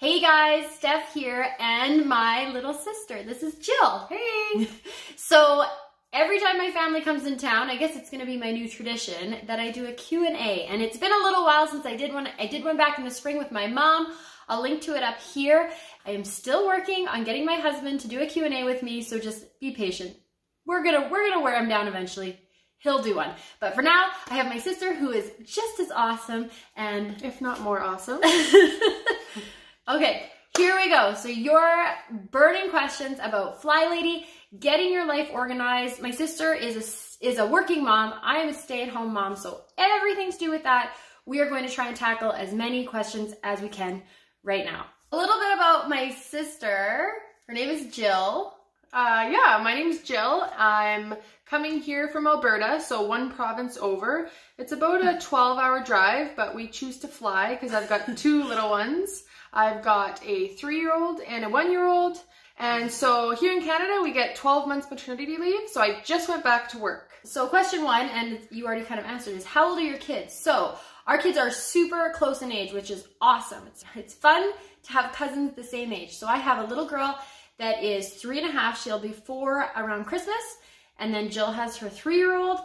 Hey guys, Steph here and my little sister. This is Jill. Hey! So every time my family comes in town, I guess it's going to be my new tradition that I do a Q&A. And it's been a little while since I did one. I did one back in the spring with my mom. I'll link to it up here. I am still working on getting my husband to do a Q&A with me, so just be patient. We're gonna wear him down eventually. He'll do one. But for now, I have my sister who is just as awesome and if not more awesome. Okay, here we go. So your burning questions about flylady, getting your life organized. My sister is a working mom. I am a stay-at-home mom, so everything to do with that. We are going to try and tackle as many questions as we can right now. A little bit about my sister. Her name is Jill. Yeah, my name's Jill. I'm coming here from Alberta, so one province over. It's about a 12-hour drive, but we choose to fly because I've got two little ones. I've got a 3-year-old and a 1-year-old. And so here in Canada, we get 12 months maternity leave. So I just went back to work. So question one, and you already kind of answered, is how old are your kids? So our kids are super close in age, which is awesome. It's fun to have cousins the same age. So I have a little girl that is 3.5. She'll be 4 around Christmas. And then Jill has her 3-year-old.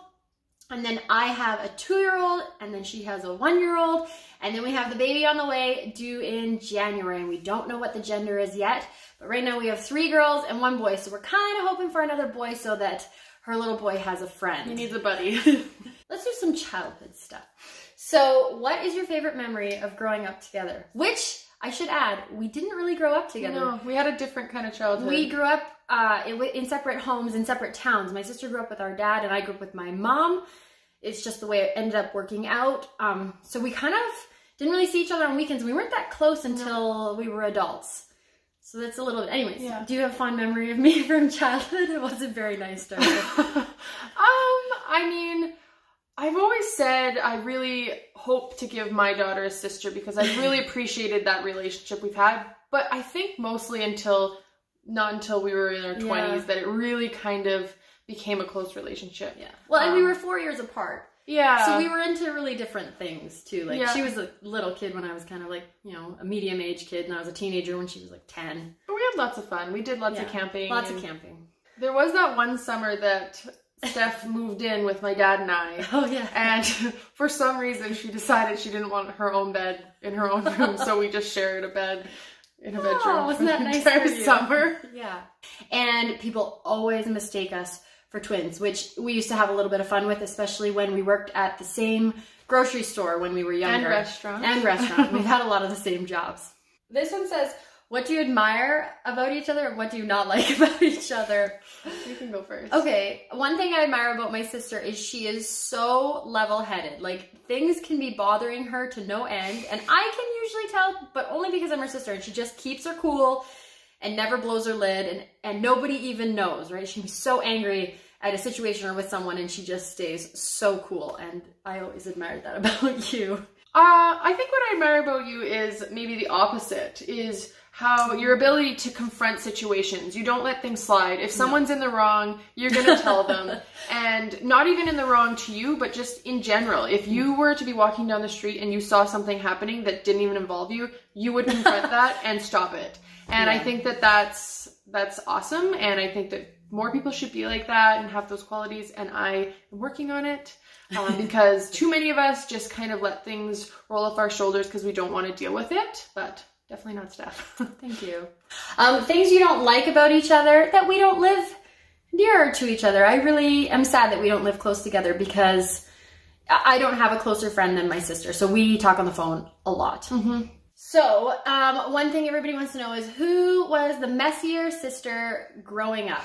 And then I have a 2-year-old, and then she has a 1-year-old. And then we have the baby on the way due in January. And we don't know what the gender is yet. But right now we have 3 girls and 1 boy. So we're kind of hoping for another boy so that her little boy has a friend. He needs a buddy. Let's do some childhood stuff. So what is your favorite memory of growing up together? Which, I should add, we didn't really grow up together. No, we had a different kind of childhood. We grew up in separate homes, in separate towns. My sister grew up with our dad and I grew up with my mom. It's just the way it ended up working out. So we kind of didn't really see each other on weekends. We weren't that close until we were adults. So that's a little bit, anyways, yeah. Do you have a fond memory of me from childhood? It wasn't very nice, don't you? I mean, I've always said I really hope to give my daughter a sister because I really appreciated that relationship we've had. But I think mostly not until we were in our 20s that it really kind of became a close relationship. Yeah. Well, and we were 4 years apart. Yeah. So we were into really different things too. Like she was a little kid when I was kind of like, you know, a medium age kid, and I was a teenager when she was like 10. But we had lots of fun. We did lots of camping. Lots of camping. There was that one summer that Steph moved in with my dad and I. Oh yeah. And for some reason she decided she didn't want her own bed in her own room, so we just shared a bed in a bedroom. Oh, wasn't that nice for you? Summer? Yeah. And people always mistake us for twins, which we used to have a little bit of fun with, especially when we worked at the same grocery store when we were younger. And restaurant. We've had a lot of the same jobs. This one says, what do you admire about each other and what do you not like about each other? You can go first. Okay, one thing I admire about my sister is she is so level-headed. Like, things can be bothering her to no end, and I can usually tell, but only because I'm her sister, and she just keeps her cool and never blows her lid, and nobody even knows, right? She'd be so angry at a situation or with someone, and she just stays so cool, and I always admired that about you. I think what I admire about you is maybe the opposite, is how your ability to confront situations. You don't let things slide. If someone's in the wrong, you're gonna tell them. And not even in the wrong to you, but just in general. If you were to be walking down the street and you saw something happening that didn't even involve you, you would confront that and stop it. And I think that that's awesome. And I think that more people should be like that and have those qualities. And I am working on it because too many of us just kind of let things roll off our shoulders because we don't want to deal with it. But definitely not Steph. Thank you. Things you don't like about each other, that we don't live nearer to each other. I really am sad that we don't live close together because I don't have a closer friend than my sister. So we talk on the phone a lot. Mm-hmm. So one thing everybody wants to know is, who was the messier sister growing up?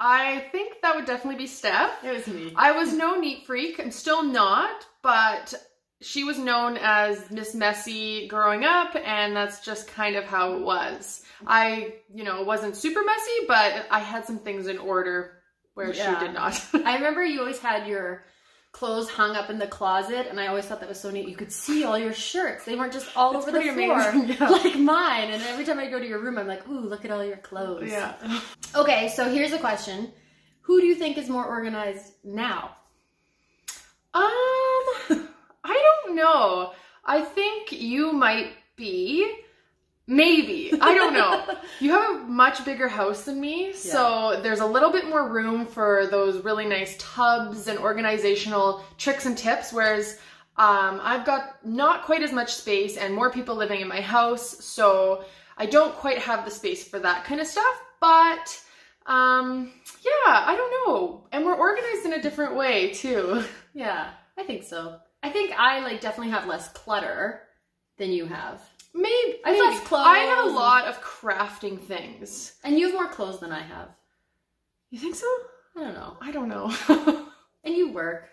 I think that would definitely be Steph. It was me. I was no neat freak. I'm still not, but she was known as Miss Messy growing up, and that's just kind of how it was. I, wasn't super messy, but I had some things in order where she did not. I remember you always had your clothes hung up in the closet, and I always thought that was so neat. You could see all your shirts. They weren't just all over the floor like mine. And every time I go to your room, I'm like, ooh, look at all your clothes. Yeah. Okay, so here's a question. Who do you think is more organized now? I don't know. I think you might be. Maybe. I don't know. You have a much bigger house than me, so there's a little bit more room for those really nice tubs and organizational tricks and tips, whereas I've got not quite as much space and more people living in my house, so I don't quite have the space for that kind of stuff, but yeah, I don't know. And we're organized in a different way too. Yeah, I think so. I think I like definitely have less clutter than you have. Maybe. I have less clothes. I have a lot of crafting things. And you have more clothes than I have. You think so? I don't know. I don't know. And you work.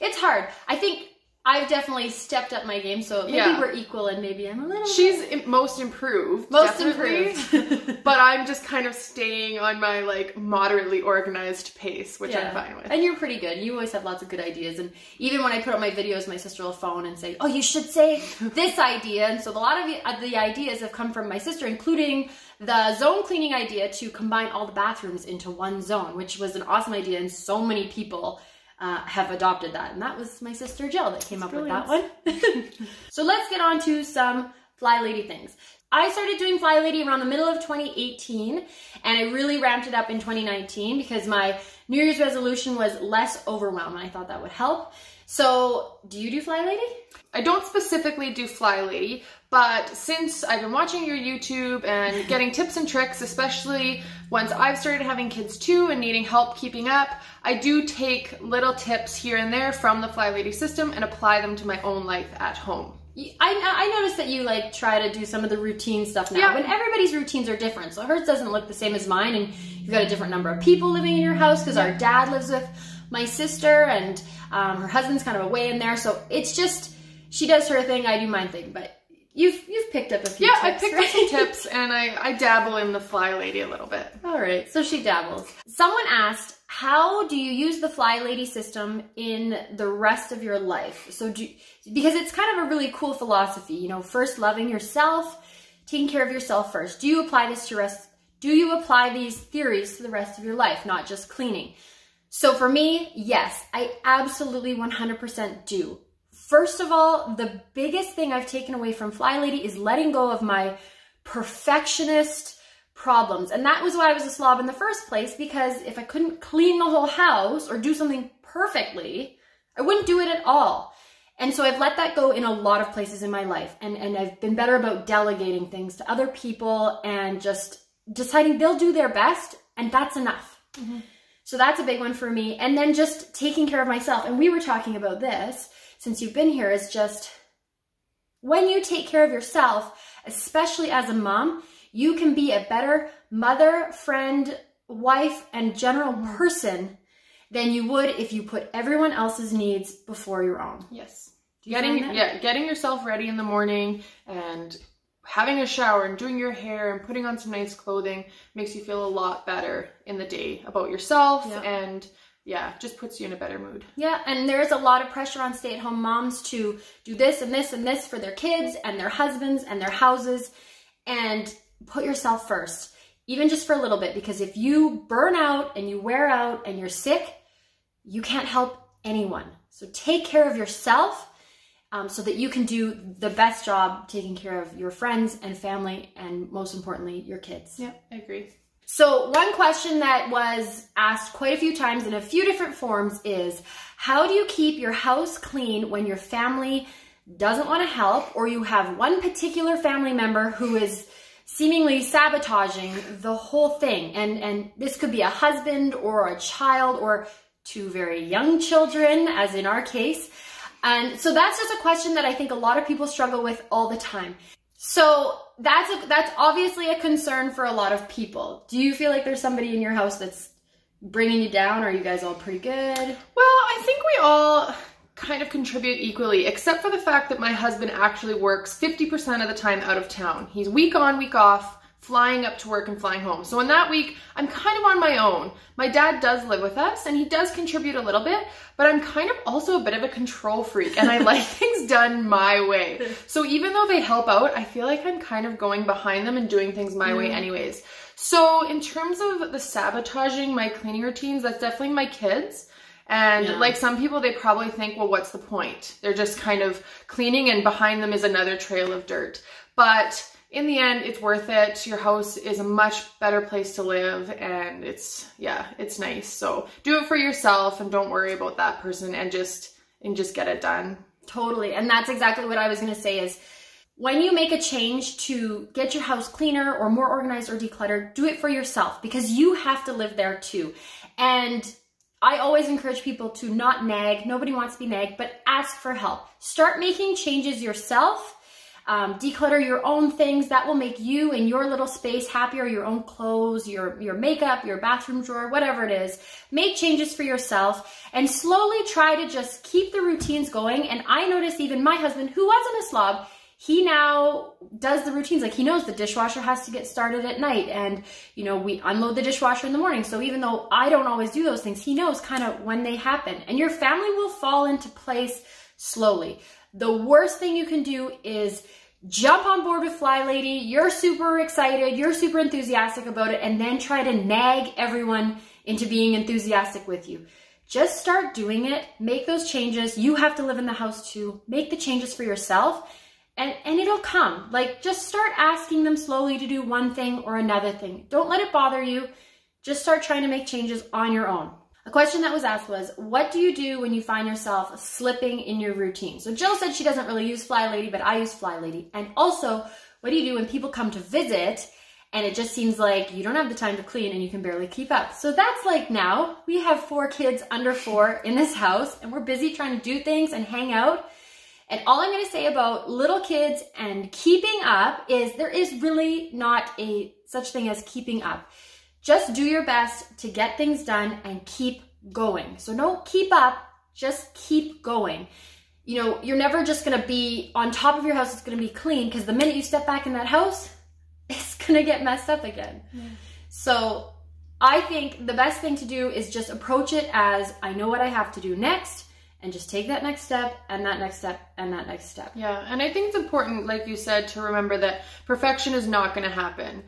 It's hard. I think I've definitely stepped up my game, so maybe we're equal and maybe I'm a little She's most improved. Most definitely. improved. But I'm just kind of staying on my like moderately organized pace, which I'm fine with. And you're pretty good. You always have lots of good ideas. And even when I put up my videos, my sister will phone and say, oh, you should say this idea. And so a lot of the ideas have come from my sister, including the zone cleaning idea to combine all the bathrooms into one zone, which was an awesome idea. And so many people have adopted that. And that was my sister Jill that came up with that one. So let's get on to some Fly Lady things. I started doing Fly Lady around the middle of 2018, and I really ramped it up in 2019 because my New Year's resolution was less overwhelmed, and I thought that would help. So do you do Fly Lady? I don't specifically do Fly Lady, but since I've been watching your YouTube and getting tips and tricks, especially once I've started having kids too and needing help keeping up, I do take little tips here and there from the Fly Lady system and apply them to my own life at home. I noticed that you like try to do some of the routine stuff now, and everybody's routines are different. So hers doesn't look the same as mine, and you've got a different number of people living in your house because our dad lives with my sister and her husband's kind of away in there. So it's just, she does her thing, I do mine thing, but you've picked up a few tips, I picked up some tips, and I dabble in the Fly Lady a little bit. All right, so she dabbles. Someone asked, how do you use the Fly Lady system in the rest of your life? So because it's kind of a really cool philosophy, you know, first loving yourself, taking care of yourself first. Do you apply this to do you apply these theories to the rest of your life, not just cleaning? So for me, yes, I absolutely 100% do. First of all, the biggest thing I've taken away from Fly Lady is letting go of my perfectionist problems. And that was why I was a slob in the first place, because if I couldn't clean the whole house or do something perfectly, I wouldn't do it at all. And so I've let that go in a lot of places in my life. And I've been better about delegating things to other people and just deciding they'll do their best and that's enough. Mm-hmm. So that's a big one for me. And then just taking care of myself. And we were talking about this since you've been here, is just when you take care of yourself, especially as a mom, you can be a better mother, friend, wife, and general person than you would if you put everyone else's needs before your own. Yes. Getting yourself ready in the morning and having a shower and doing your hair and putting on some nice clothing makes you feel a lot better in the day about yourself, and just puts you in a better mood. Yeah, and there's a lot of pressure on stay-at-home moms to do this and this and this for their kids and their husbands and their houses, and put yourself first, even just for a little bit, because if you burn out and you wear out and you're sick, you can't help anyone. So take care of yourself so that you can do the best job taking care of your friends and family, and most importantly, your kids. Yeah, I agree. So one question that was asked quite a few times in a few different forms is, how do you keep your house clean when your family doesn't want to help, or you have one particular family member who is seemingly sabotaging the whole thing? And this could be a husband or a child or two very young children, as in our case. And so that's just a question that I think a lot of people struggle with all the time. So that's obviously a concern for a lot of people. Do you feel like there's somebody in your house that's bringing you down, or are you guys all pretty good? Well, I think we all kind of contribute equally, except for the fact that my husband actually works 50% of the time out of town. He's week on, week off, flying up to work and flying home. So in that week, I'm kind of on my own. My dad does live with us and he does contribute a little bit, but I'm kind of also a bit of a control freak and I like things done my way. So even though they help out, I feel like I'm kind of going behind them and doing things my way anyways. So in terms of the sabotaging my cleaning routines, that's definitely my kids. And like some people, they probably think, well, what's the point? They're just kind of cleaning and behind them is another trail of dirt. But in the end, it's worth it. Your house is a much better place to live, and it's nice. So do it for yourself and don't worry about that person, and just get it done. Totally. And that's exactly what I was going to say is when you make a change to get your house cleaner or more organized or decluttered, do it for yourself because you have to live there too. And I always encourage people to not nag. Nobody wants to be nagged, but ask for help. Start making changes yourself. Declutter your own things that will make you and your little space happier, your own clothes, your makeup, your bathroom drawer, whatever it is. Make changes for yourself and slowly try to just keep the routines going. And I noticed even my husband, who wasn't a slob, he now does the routines. Like he knows the dishwasher has to get started at night and, you know, we unload the dishwasher in the morning. So even though I don't always do those things, he knows kind of when they happen and your family will fall into place slowly. The worst thing you can do is jump on board with flylady. You're super excited. You're super enthusiastic about it and then try to nag everyone into being enthusiastic with you. Just start doing it. Make those changes. You have to live in the house too. Make the changes for yourself. And it'll come. Like, just start asking them slowly to do one thing or another thing. Don't let it bother you. Just start trying to make changes on your own. A question that was asked was, what do you do when you find yourself slipping in your routine? So Jill said she doesn't really use flylady, but I use flylady. And also, what do you do when people come to visit and it just seems like you don't have the time to clean and you can barely keep up? So that's like now. We have 4 kids under 4 in this house and we're busy trying to do things and hang out. And all I'm going to say about little kids and keeping up is there is really not a such thing as keeping up. Just do your best to get things done and keep going. So don't keep up, just keep going. You know, you're never just going to be on top of your house. It's going to be clean because the minute you step back in that house, it's going to get messed up again. Yeah. So I think the best thing to do is just approach it as I know what I have to do next. And just take that next step and that next step and that next step. Yeah, and I think it's important, like you said, to remember that perfection is not going to happen.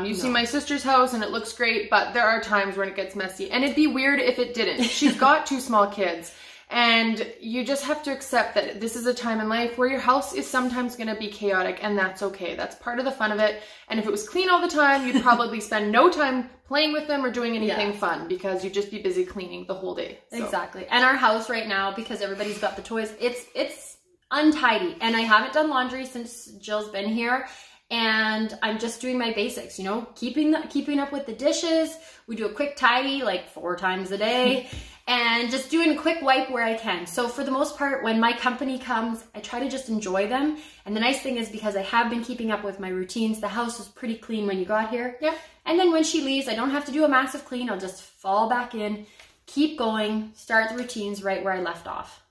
You see my sister's house and it looks great, but there are times when it gets messy. And it'd be weird if it didn't. She's got 2 small kids. And you just have to accept that this is a time in life where your house is sometimes going to be chaotic, and that's okay. That's part of the fun of it. And if it was clean all the time, you'd probably spend no time playing with them or doing anything fun because you'd just be busy cleaning the whole day. So. Exactly. And our house right now, because everybody's got the toys, it's untidy. And I haven't done laundry since Jill's been here. And I'm just doing my basics, you know, keeping up with the dishes. We do a quick tidy like 4 times a day and just doing a quick wipe where I can. So for the most part, when my company comes, I try to just enjoy them. And the nice thing is because I have been keeping up with my routines, the house was pretty clean when you got here. Yeah. And then when she leaves, I don't have to do a massive clean. I'll just fall back in, keep going, start the routines right where I left off.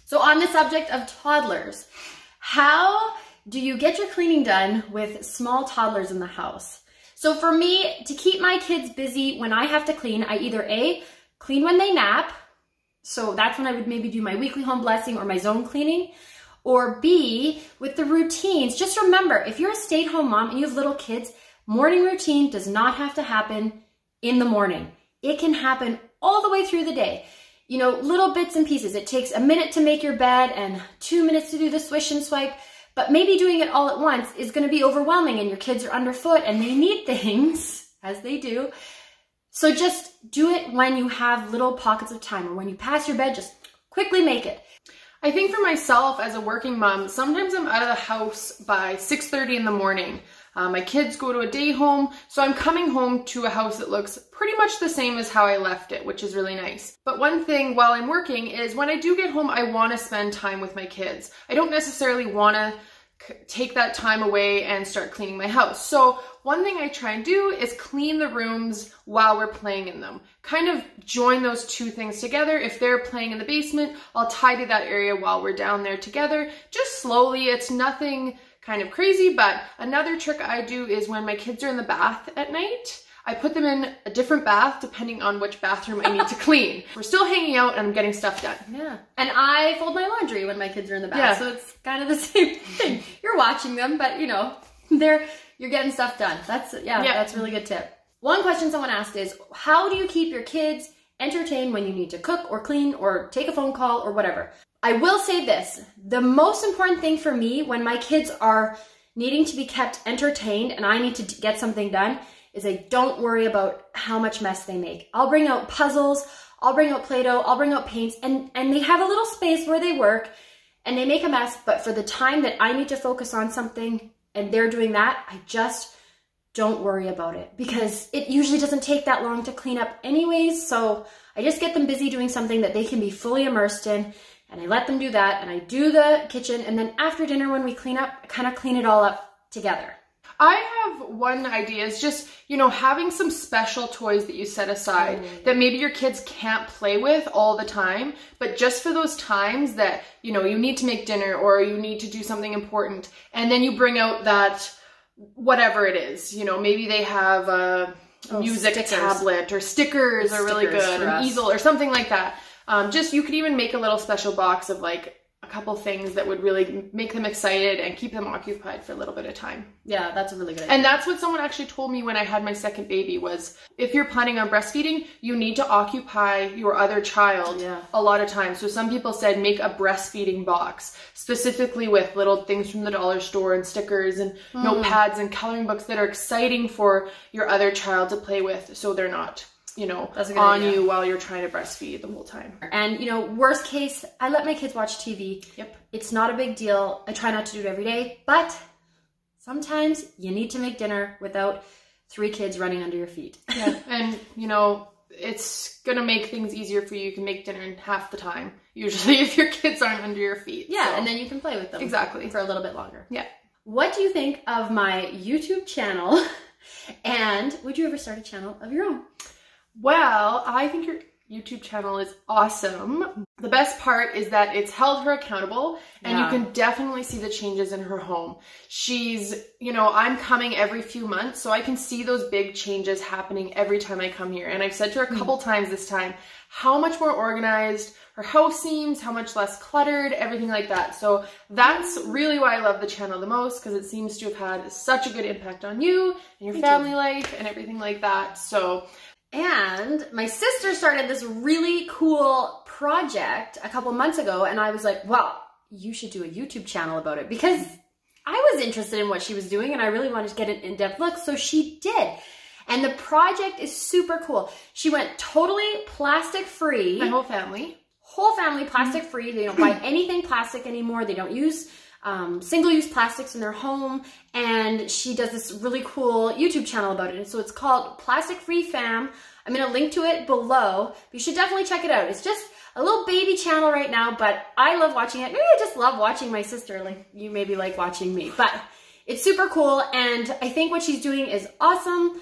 So on the subject of toddlers, how do you get your cleaning done with small toddlers in the house? So for me, to keep my kids busy when I have to clean, I either A, clean when they nap, so that's when I would maybe do my weekly home blessing or my zone cleaning, or B, with the routines. Just remember, if you're a stay-at-home mom and you have little kids, morning routine does not have to happen in the morning. It can happen all the way through the day. You know, little bits and pieces. It takes a minute to make your bed and 2 minutes to do the swish and swipe. But maybe doing it all at once is going to be overwhelming and your kids are underfoot and they need things, as they do. So just do it when you have little pockets of time or when you pass your bed, just quickly make it. I think for myself as a working mom, sometimes I'm out of the house by 6:30 in the morning. My kids go to a day home, so I'm coming home to a house that looks pretty much the same as how I left it, which is really nice. But one thing while I'm working is when I do get home, I want to spend time with my kids. I don't necessarily want to take that time away and start cleaning my house. So one thing I try and do is clean the rooms while we're playing in them. Kind of join those 2 things together. If they're playing in the basement, I'll tidy that area while we're down there together. Just slowly. It's nothing kind of crazy, but another trick I do is when my kids are in the bath at night, I put them in a different bath depending on which bathroom I need to clean. We're still hanging out and I'm getting stuff done. Yeah. And I fold my laundry when my kids are in the bath, so it's kind of the same thing. You're watching them, but you know, you're getting stuff done. That's a really good tip. One question someone asked is, how do you keep your kids entertain when you need to cook or clean or take a phone call or whatever. I will say this, the most important thing for me when my kids are needing to be kept entertained and I need to get something done is I don't worry about how much mess they make. I'll bring out puzzles, I'll bring out Play-Doh, I'll bring out paints, and they have a little space where they work and they make a mess, but for the time that I need to focus on something and they're doing that, I just don't worry about it because it usually doesn't take that long to clean up anyways. So I just get them busy doing something that they can be fully immersed in, and I let them do that, and I do the kitchen, and then after dinner when we clean up, I kind of clean it all up together. I have one idea, is just, you know, having some special toys that you set aside that maybe your kids can't play with all the time, but just for those times that, you know, you need to make dinner or you need to do something important, and then you bring out that whatever it is, you know, maybe they have a music tablet or stickers are really good, an easel or something like that. Just, you could even make a little special box of like a couple things that would really make them excited and keep them occupied for a little bit of time. Yeah, that's a really good idea. And that's what someone actually told me when I had my second baby was, if you're planning on breastfeeding, you need to occupy your other child a lot of times. So some people said make a breastfeeding box, specifically with little things from the dollar store and stickers and notepads and coloring books that are exciting for your other child to play with, so they're not, you know, on you while you're trying to breastfeed the whole time. And, you know, worst case, I let my kids watch TV. Yep. It's not a big deal. I try not to do it every day, but sometimes you need to make dinner without 3 kids running under your feet. Yeah. And, you know, it's going to make things easier for you. You can make dinner in half the time, usually, if your kids aren't under your feet. Yeah, so. And then you can play with them. Exactly. For a little bit longer. Yeah. What do you think of my YouTube channel? And would you ever start a channel of your own? Well, I think your YouTube channel is awesome. The best part is that it's held her accountable, and you can definitely see the changes in her home. She's, you know, I'm coming every few months, so I can see those big changes happening every time I come here. And I've said to her a couple times this time, how much more organized her house seems, how much less cluttered, everything like that. So that's really why I love the channel the most, because it seems to have had such a good impact on you and your family life and everything like that. So. And my sister started this really cool project a couple months ago, and I was like, well, you should do a YouTube channel about it, because I was interested in what she was doing and I really wanted to get an in-depth look, so she did. And the project is super cool. She went totally plastic free. My whole family. Whole family plastic free. They don't buy anything plastic anymore. They don't use single-use plastics in their home, and she does this really cool YouTube channel about it. And so it's called Plastic Free Fam. I'm going to link to it below, but you should definitely check it out. It's just a little baby channel right now, but I love watching it. Maybe I just love watching my sister, like you maybe like watching me, but it's super cool, and I think what she's doing is awesome.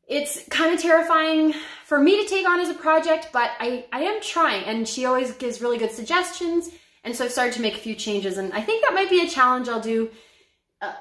It's kind of terrifying for me to take on as a project, but I am trying, and she always gives really good suggestions. And so I've started to make a few changes, and I think that might be a challenge I'll do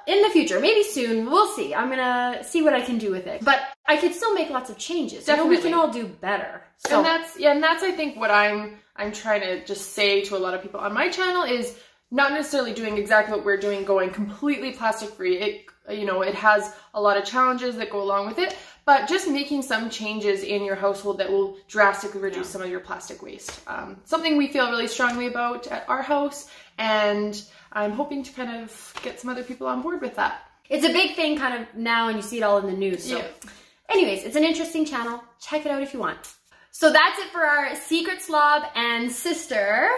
in the future, maybe soon. We'll see. I'm gonna see what I can do with it. But I could still make lots of changes. Definitely. You know, we can all do better. So. And that's I think what I'm trying to just say to a lot of people on my channel is not necessarily doing exactly what we're doing, going completely plastic free. It, you know, it has a lot of challenges that go along with it, but just making some changes in your household that will drastically reduce some of your plastic waste. Something we feel really strongly about at our house, and I'm hoping to kind of get some other people on board with that. It's a big thing kind of now, and you see it all in the news. So anyways, it's an interesting channel. Check it out if you want. So that's it for our secret slob and sister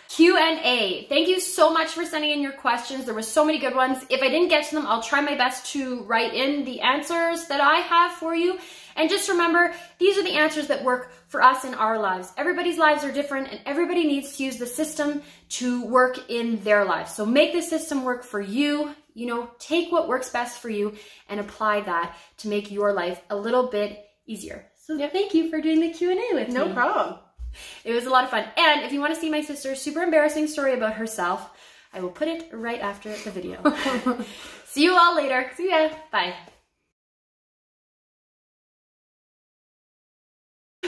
Q&A. Thank you so much for sending in your questions. There were so many good ones. If I didn't get to them, I'll try my best to write in the answers that I have for you. And just remember, these are the answers that work for us in our lives. Everybody's lives are different, and everybody needs to use the system to work in their lives. So make the system work for you. You know, take what works best for you and apply that to make your life a little bit easier. So thank you for doing the Q&A with me. No problem. It was a lot of fun. And if you want to see my sister's super embarrassing story about herself, I will put it right after the video. See you all later. See ya. Bye.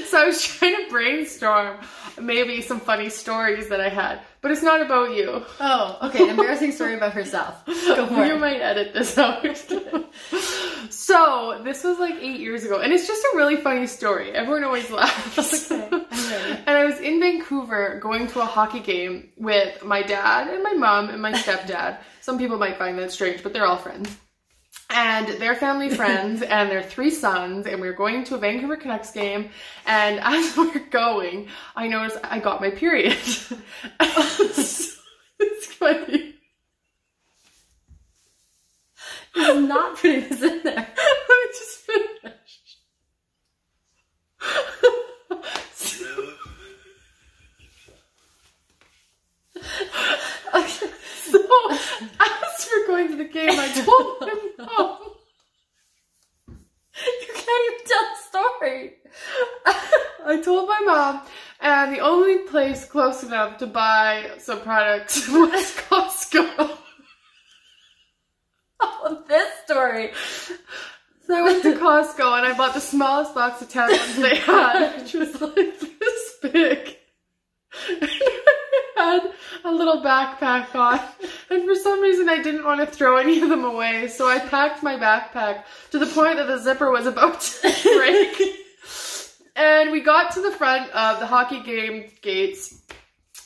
So I was trying to brainstorm maybe some funny stories that I had, but it's not about you. Oh, okay. An embarrassing story about herself. Go for it. You might edit this out. So this was like 8 years ago, and it's just a really funny story. Everyone always laughs. Okay, I'm ready. And I was in Vancouver going to a hockey game with my dad and my mom and my stepdad. Some people might find that strange, but they're all friends. And they're family friends, and their 3 sons, and we were going to a Vancouver Canucks game, and as we were going, I noticed I got my period. It's funny. I'm not putting this in there. Let me just finish. Okay. So, as we're going to the game, I told my mom. You can't even tell the story. I told my mom, and the only place close enough to buy some products was Costco. Oh, this story. So I went to Costco and I bought the smallest box of tampons they had, which was like this big. And I had a little backpack on, and for some reason I didn't want to throw any of them away, so I packed my backpack to the point that the zipper was about to break. And we got to the front of the hockey game gates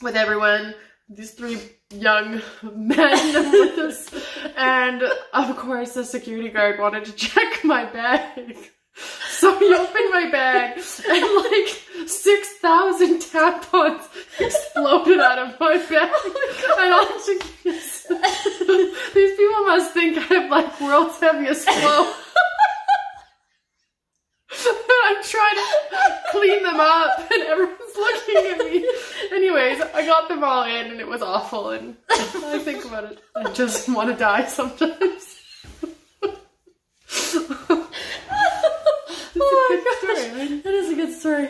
with everyone, these 3 young men with us, and of course the security guard wanted to check my bag. So he opened my bag and like 6,000 tampons exploded out of my bag. Oh my, and all I'm thinking is, these people must think I have like world's heaviest flow. I'm trying to clean them up and everyone's looking at me. Anyways, I got them all in and it was awful, and I think about it, I just want to die sometimes. Oh my gosh, that is a good story.